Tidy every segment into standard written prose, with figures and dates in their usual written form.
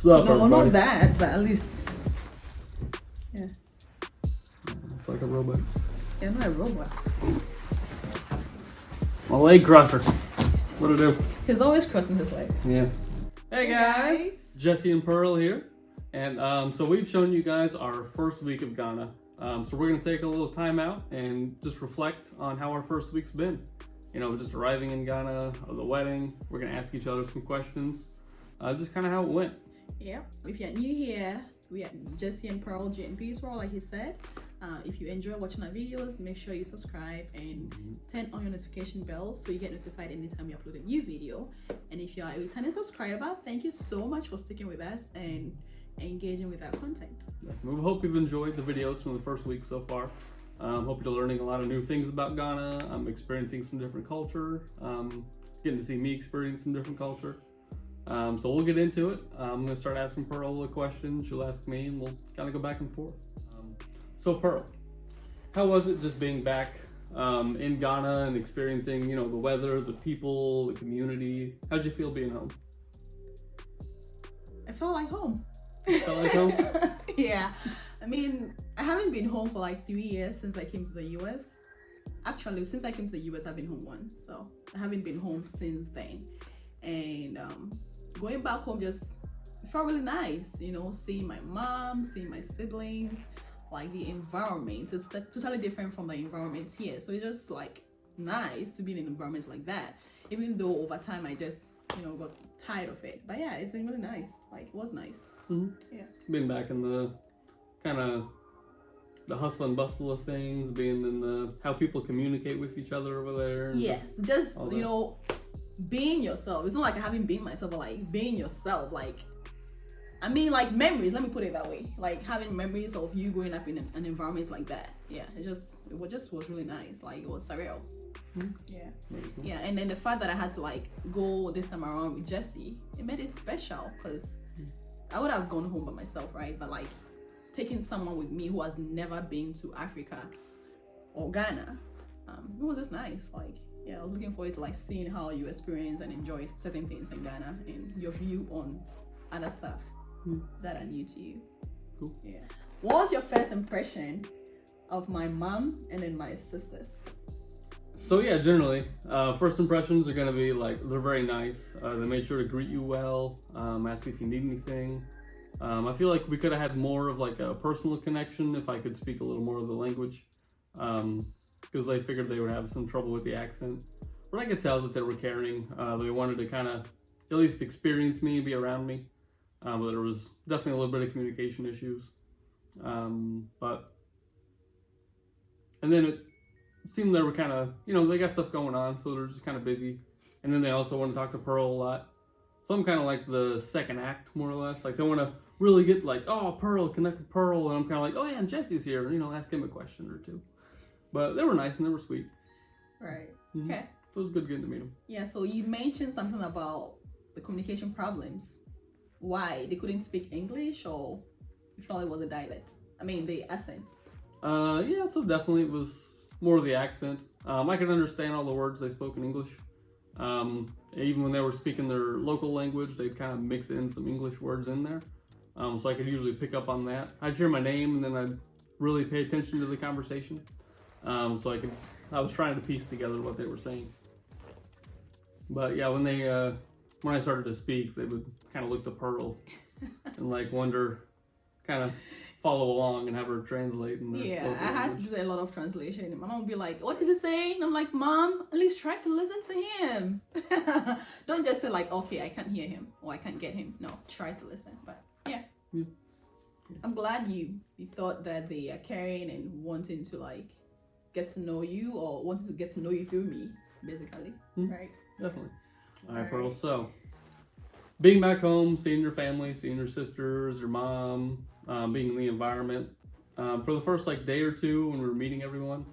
up, No, everybody? not that, but at least. Yeah. It's like a robot. Yeah, not a robot. My leg crusher. What'd it do? He's always crossing his legs. Yeah. Hey Hey, guys. guys. Jesse and Pearl here. And so we've shown you guys our first week of Ghana. So we're going to take a little time out and just reflect on how our first week's been. You know, just arriving in Ghana, the wedding. We're going to ask each other some questions. Just kind of how it went. Yeah. If you're new here, we are Jesse and Pearl JNP's World, like he said. If you enjoy watching our videos, make sure you subscribe and turn on your notification bell so you get notified anytime we upload a new video. And if you are a returning subscriber, thank you so much for sticking with us and engaging with our content. We hope you've enjoyed the videos from the first week so far. Hope you're learning a lot of new things about Ghana. I'm experiencing some different culture. Getting to see me experience some different culture. So we'll get into it. I'm going to start asking Pearl a question. She'll ask me, and we'll kind of go back and forth. So Pearl, how was it just being back in Ghana and experiencing, you know, the weather, the people, the community? How'd you feel being home? I felt like home. Felt like home? Yeah. I mean, I haven't been home for like 3 years since I came to the US. Actually, since I came to the US, I've been home once. So I haven't been home since then. And going back home just felt really nice, you know, seeing my mom, seeing my siblings, like the environment. It's totally different from the environment here. So it's just like nice to be in an environment like that. Even though over time I just, you know, got tired of it. But yeah, it's been really nice. Like, it was nice. Mm-hmm. Yeah. Being back in the kind of the hustle and bustle of things, being in the how people communicate with each other over there. And Yes, just you know, being yourself. It's not like I haven't been myself, but like being yourself. Like, I mean, like memories. Let me put it that way. Like having memories of you growing up in an environment like that. Yeah, it was really nice. Like it was surreal. Mm-hmm. Yeah, yeah. And then the fact that I had to like go this time around with Jesse, it made it special because I would have gone home by myself, right? But like taking someone with me who has never been to Africa or Ghana, it was just nice. Like, yeah, I was looking forward to like seeing how you experience and enjoy certain things in Ghana and your view on other stuff that are new to you. Cool. Yeah. What was your first impression of my mom and then my sisters? So yeah, generally, first impressions are gonna be like they're very nice. They made sure to greet you well, ask if you need anything. I feel like we could have had more of like a personal connection if I could speak a little more of the language, because they figured they would have some trouble with the accent. But I could tell that they were caring. They wanted to kind of at least experience me, be around me. But there was definitely a little bit of communication issues. And then it seemed they were kind of, you know, they got stuff going on, so they're just kind of busy. And then they also want to talk to Pearl a lot. So I'm kind of like the second act, more or less. Like they want to really get like, oh, Pearl, connect with Pearl. And I'm kind of like, oh yeah, and Jesse's here. You know, ask him a question or two. But they were nice and they were sweet. Right. Mm-hmm. Okay. So it was good getting to meet them. Yeah, so you mentioned something about the communication problems. Why? They couldn't speak English, or you felt it was a dialect? I mean, the accent. Yeah, so definitely it was more of the accent. I could understand all the words they spoke in English. Even when they were speaking their local language, they'd kind of mix in some English words in there. So I could usually pick up on that. I'd hear my name and then I'd really pay attention to the conversation. So I was trying to piece together what they were saying. But yeah, when I started to speak, they would kind of look to Pearl and like wonder, kind of follow along and have her translate. Yeah, I had to do a lot of translation. And my mom would be like, what is he saying? And I'm like, Mom, at least try to listen to him. Don't just say like, okay, I can't hear him or I can't get him. No, try to listen. But yeah. I'm glad you thought that they are caring and wanting to like get to know you, or wanting to get to know you through me, basically. Right? Definitely. All right, Pearl. So, being back home, seeing your family, seeing your sisters, your mom, being in the environment. For the first like day or two when we were meeting everyone,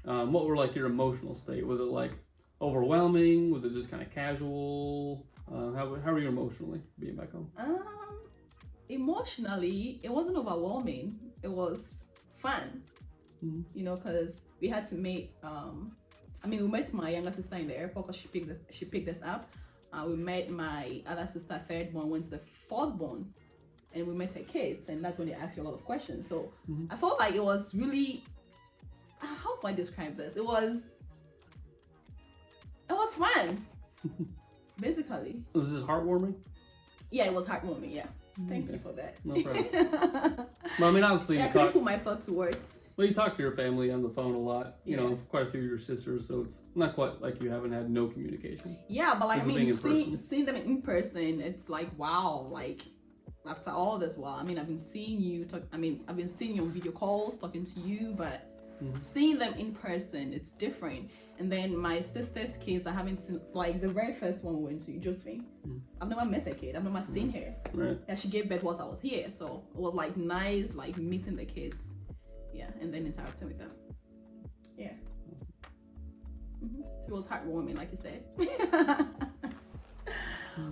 what were like your emotional state? Was it like overwhelming? Was it just kind of casual? How were you emotionally being back home? Emotionally, it wasn't overwhelming. It was fun. You know, because we had to meet. We met my younger sister in the airport because she picked us up. We met my other sister, third born, went to the fourth born and we met her kids, and that's when they asked you a lot of questions. So Mhm. I felt like it was really, how do I describe this? It was fun, basically. Was this heartwarming? Yeah, it was heartwarming. Yeah, thank you for that. No problem. Well, I mean, obviously, Yeah, I you couldn't talk. put my thought to words. Well, you talk to your family on the phone a lot. You Yeah. know, quite a few of your sisters, so it's not quite like you haven't had no communication. Yeah, but like, I This is being mean, in person. seeing them in person, it's like, wow, like after all this while, I mean, I've been seeing you talk, I mean, I've been seeing you on video calls, talking to you, but seeing them in person, it's different. And then my sister's kids, I haven't seen, like the very first one we went to, Josephine. I've never met her kid, I've never seen her. Right. Yeah, she gave birth whilst I was here, so it was like nice, like meeting the kids. Yeah, and then interacting with them. Yeah. It was heartwarming, like you said.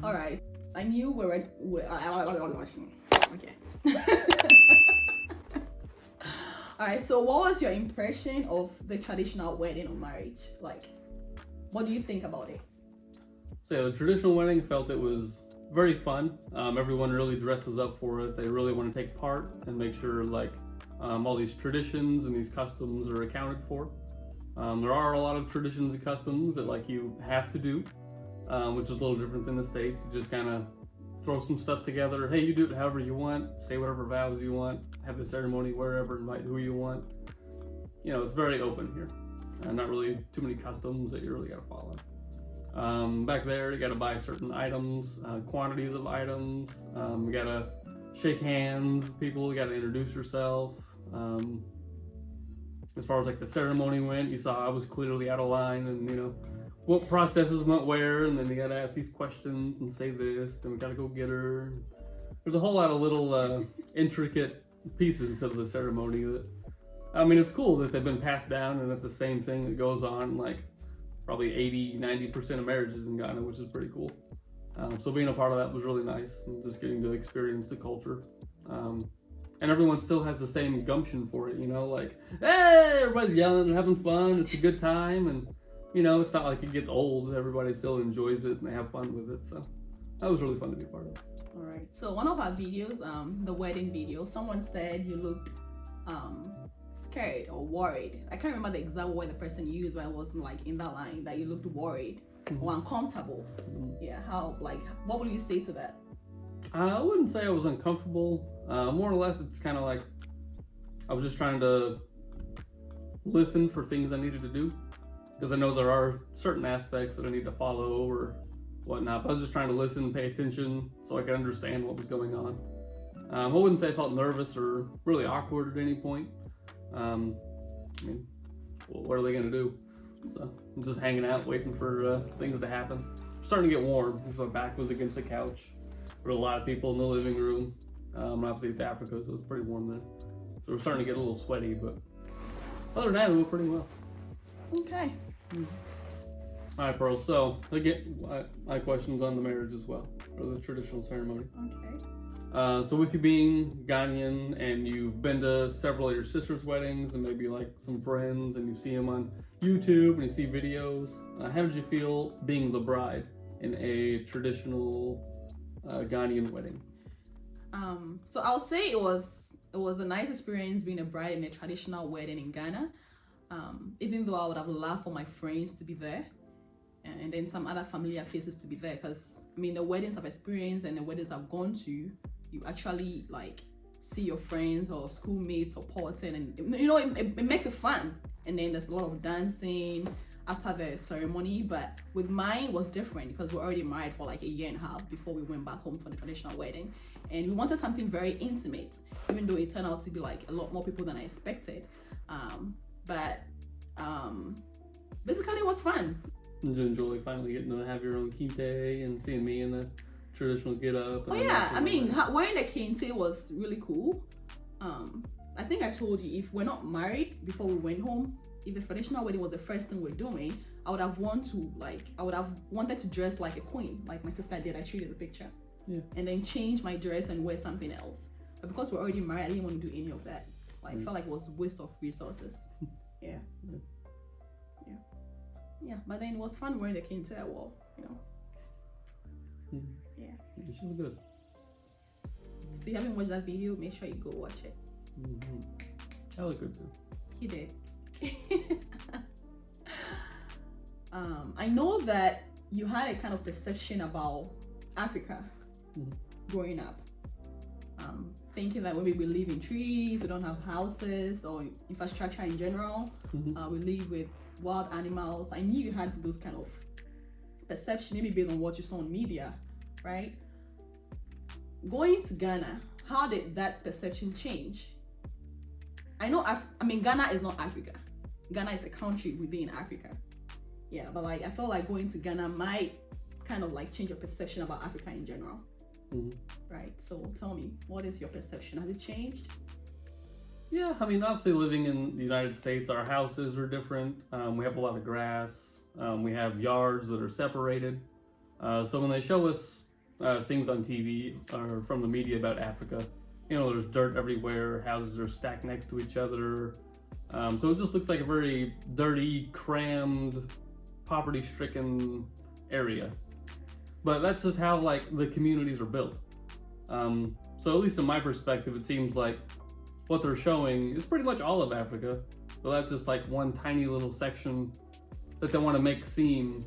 All right. I knew we were. Okay. All right. So, what was your impression of the traditional wedding or marriage? Like, what do you think about it? So the traditional wedding, felt it was very fun. Everyone really dresses up for it. They really want to take part and make sure like all these traditions and these customs are accounted for. There are a lot of traditions and customs that like you have to do, which is a little different than the States. You just kind of throw some stuff together. Hey, you do it however you want. Say whatever vows you want. Have the ceremony wherever. Invite who you want. You know, it's very open here. Not really too many customs that you really got to follow. Back there, you got to buy certain items, quantities of items. You got to shake hands with people. You got to introduce yourself. As far as like the ceremony went, you saw I was clearly out of line, and you know what processes went where, and then you got to ask these questions and say this. Then we got to go get her. There's a whole lot of little intricate pieces of the ceremony that, I mean, it's cool that they've been passed down, and it's the same thing that goes on like probably 80-90% of marriages in Ghana, which is pretty cool. So being a part of that was really nice, and just getting to experience the culture. And everyone still has the same gumption for it, you know, like, hey, everybody's yelling and having fun. It's a good time, and you know, it's not like it gets old. Everybody still enjoys it and they have fun with it. So that was really fun to be a part of. All right. So one of our videos, the wedding video, someone said you looked scared or worried. I can't remember the exact word the person used, but I was like in that line that you looked worried or uncomfortable. Yeah. How, like, what would you say to that? I wouldn't say I was uncomfortable. More or less, it's kind of like I was just trying to listen for things I needed to do, because I know there are certain aspects that I need to follow or whatnot. But I was just trying to listen, pay attention, so I could understand what was going on. I wouldn't say I felt nervous or really awkward at any point. I mean, well, what are they going to do? So I'm just hanging out, waiting for things to happen. I'm starting to get warm because my back was against the couch. There were a lot of people in the living room. Obviously it's Africa, so it's pretty warm there. So we're starting to get a little sweaty, but other than that, it went pretty well. Okay. All right, Pearl. So again, my questions on the marriage as well, or the traditional ceremony. Okay. So with you being Ghanaian and you've been to several of your sister's weddings and maybe like some friends and you see them on YouTube and you see videos, how did you feel being the bride in a traditional Ghanaian wedding? So I'll say it was a nice experience being a bride in a traditional wedding in Ghana. Even though I would have loved for my friends to be there, and then some other familiar faces to be there, because I mean the weddings I've experienced and the weddings I've gone to, you actually like see your friends or schoolmates or partying, and you know it makes it fun. And then there's a lot of dancing after the ceremony, but with mine was different because we're already married for like a year and a half before we went back home for the traditional wedding, and we wanted something very intimate, even though it turned out to be like a lot more people than I expected. But basically it was fun. Did you enjoy finally getting to have your own kente and seeing me in the traditional get-up? Oh yeah, I mean wearing the kente was really cool. I think I told you, if we're not married before we went home, if the traditional wedding was the first thing we're doing, I would have wanted to dress like a queen, like my sister did. I showed you the picture. Yeah. And then change my dress and wear something else. But because we're already married, I didn't want to do any of that. Like, I felt like it was a waste of resources. Yeah. Yeah, but then it was fun wearing the kente as well, you know. Yeah. She was good. So you haven't watched that video, make sure you go watch it. Mm-hmm. That looked good too. He did. I know that you had a kind of perception about Africa growing up. Thinking that maybe we live in trees, we don't have houses or infrastructure in general. We live with wild animals. I knew you had those kind of perception, maybe based on what you saw on media, right? Going to Ghana, how did that perception change? I know, Ghana is not Africa. Ghana is a country within Africa. Yeah, but like I felt like going to Ghana might kind of like change your perception about Africa in general. Right? So tell me, what is your perception? Has it changed? Yeah, I mean, obviously living in the United States, our houses are different. We have a lot of grass. We have yards that are separated. So when they show us things on TV or from the media about Africa, you know, there's dirt everywhere, houses are stacked next to each other. So it just looks like a very dirty, crammed, poverty-stricken area. But that's just how like the communities are built. So at least in my perspective, it seems like what they're showing is pretty much all of Africa. But that's just like one tiny little section that they want to make seem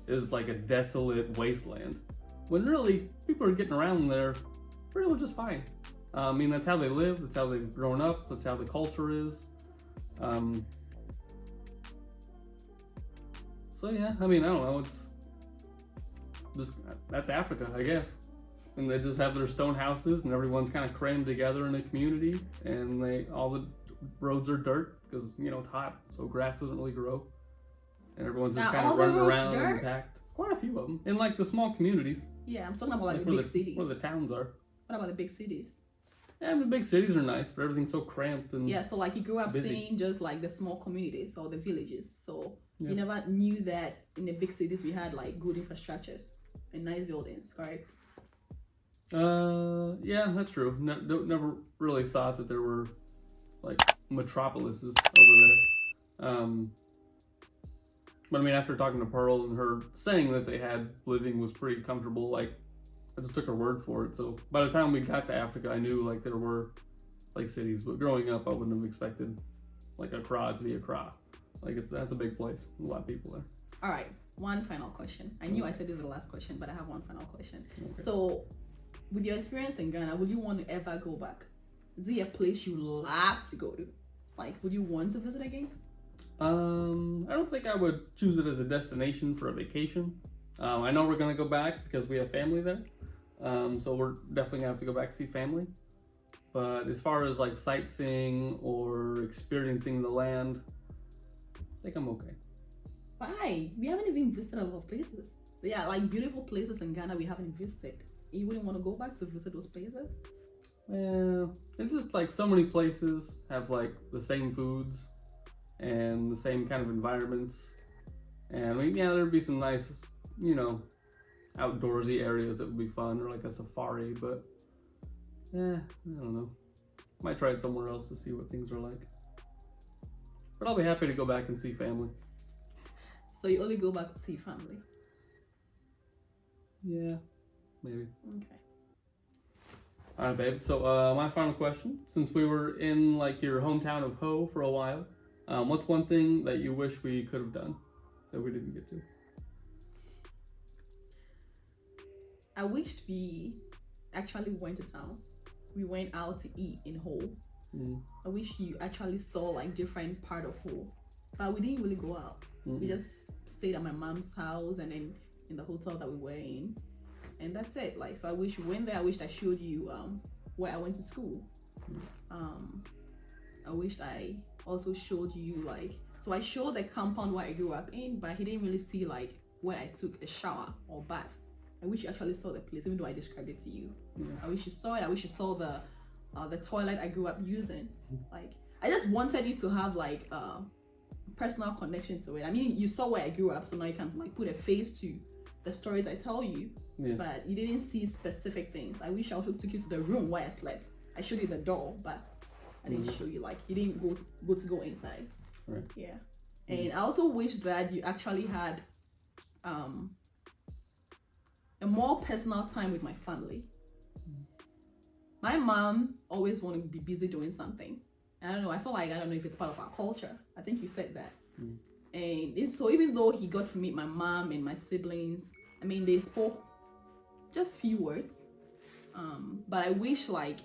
is like a desolate wasteland. When really, people are getting around there pretty much just fine. I mean, that's how they live, that's how they've grown up, that's how the culture is. So yeah, I mean, I don't know, it's just, that's Africa, I guess. And they just have their stone houses and everyone's kind of crammed together in a community, and all the roads are dirt because, you know, it's hot, so grass doesn't really grow. And everyone's just kind of running around and packed. Quite a few of them. In like the small communities. Yeah, I'm talking about like the big cities. Where the towns are. What about the big cities? Yeah, the big cities are nice, but everything's so cramped and yeah. So like you grew up busy. seeing just like the small communities or the villages. So you never knew that in the big cities we had like good infrastructures and nice buildings, correct? Yeah, that's true. Never really thought that there were like metropolises over there. But I mean, after talking to Pearl and her saying that they had living was pretty comfortable, like I just took her word for it. So by the time we got to Africa, I knew like there were like cities, but growing up, I wouldn't have expected like Accra to be Accra. Like that's a big place, a lot of people there. All right, one final question. I knew I said this was the last question, but I have one final question. Okay. So, with your experience in Ghana, would you want to ever go back? Is it a place you love to go to? Like, would you want to visit again? I don't think I would choose it as a destination for a vacation. I know we're gonna go back because we have family there. So we're definitely gonna have to go back to see family. But as far as like sightseeing or experiencing the land, I think I'm okay. Why? We haven't even visited a lot of places. Yeah, like beautiful places in Ghana we haven't visited. You wouldn't want to go back to visit those places? Well, it's just like so many places have like the same foods and the same kind of environments. And I mean, yeah, there'd be some nice, you know, outdoorsy areas that would be fun, or like a safari, but I don't know. Might try it somewhere else to see what things are like. But I'll be happy to go back and see family. So you only go back to see family? Yeah, maybe. Okay. All right, babe. So my final question, since we were in like your hometown of Ho for a while, what's one thing that you wish we could have done that we didn't get to? I wished we actually went to town. We went out to eat in Ho. I wish you actually saw like different part of Ho, but we didn't really go out. We just stayed at my mom's house and then in the hotel that we were in, and that's it. Like, so I wish you went there. I wished I showed you where I went to school. I wished I also showed you like, so I showed the compound where I grew up in, but he didn't really see like where I took a shower or bath. I wish you actually saw the place, even though I described it to you. I wish you saw it. I wish you saw the toilet I grew up using. Like, I just wanted you to have like a personal connection to it. I mean, you saw where I grew up, so now you can like put a face to the stories I tell you. But you didn't see specific things. I wish I also took you to the room where I slept. I showed you the door, but I didn't show you, like, you didn't go inside. Right. Yeah. And I also wish that you actually had a more personal time with my family. My mom always wanted to be busy doing something. I don't know. I don't know if it's part of our culture. I think you said that. And so even though he got to meet my mom and my siblings, I mean, they spoke just few words. But I wish like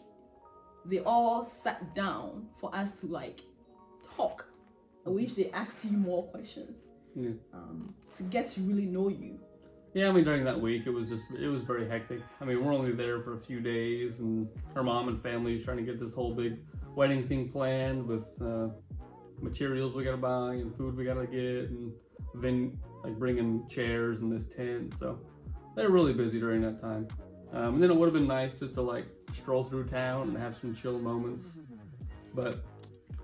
they all sat down for us to like talk. I wish they asked you more questions. Yeah. To get to really know you. Yeah, I mean, during that week, it was very hectic. I mean, we're only there for a few days, and her mom and family is trying to get this whole big wedding thing planned with materials we gotta buy and food we gotta get, and then like bringing chairs and this tent. So they're really busy during that time. And then it would have been nice just to like stroll through town and have some chill moments, but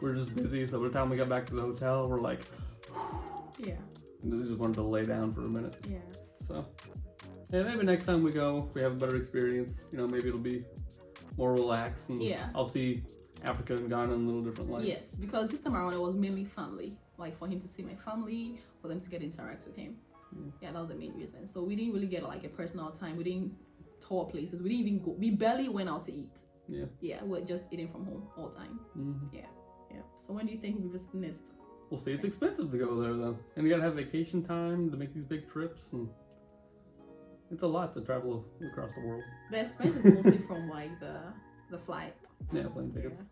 we're just busy. So by the time we got back to the hotel, we're like, yeah, and we just wanted to lay down for a minute. yeah. So, yeah, maybe next time we go, if we have a better experience, you know, maybe it'll be more relaxed, and Yeah. I'll see Africa and Ghana in a little different light. Yes, because this time around it was mainly family, like for him to see my family, for them to get interact with him. Yeah, that was the main reason. So we didn't really get like a personal time. We didn't tour places. We didn't even go. We barely went out to eat. Yeah. Yeah, we're just eating from home all the time. Yeah. So when do you think we'll be visiting next? We'll see. It's expensive to go there though, and you gotta have vacation time to make these big trips, and it's a lot to travel across the world. The expense is mostly from like the flight. Yeah, plane tickets.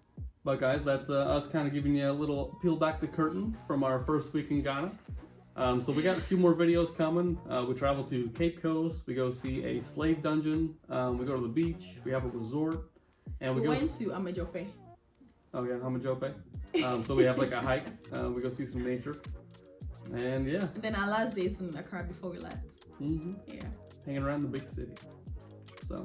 But guys, that's us kind of giving you a little peel back the curtain from our first week in Ghana. So we got a few more videos coming. We travel to Cape Coast. We go see a slave dungeon. We go to the beach. We have a resort, and We go. went to Amajope. Oh yeah, Hamajope. So we have like a hike. We go see some nature, and yeah, And then our last days in Accra before we left. Yeah. hanging around the big city. So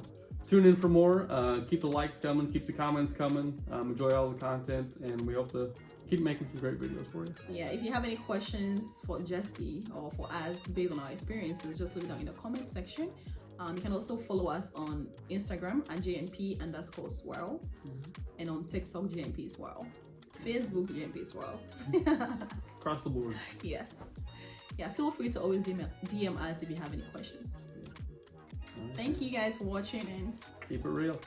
tune in for more. Keep the likes coming. Keep the comments coming. Enjoy all the content, and we hope to keep making some great videos for you. Yeah, if you have any questions for Jesse or for us based on our experiences, just leave it down in the comment section. You can also follow us on Instagram at JNP_swirl and on TikTok JNP_swirl. Facebook JNP_swirl. Across the board. Yes. Yeah, feel free to always DM us if you have any questions. All right. Thank you guys for watching, and Keep it real.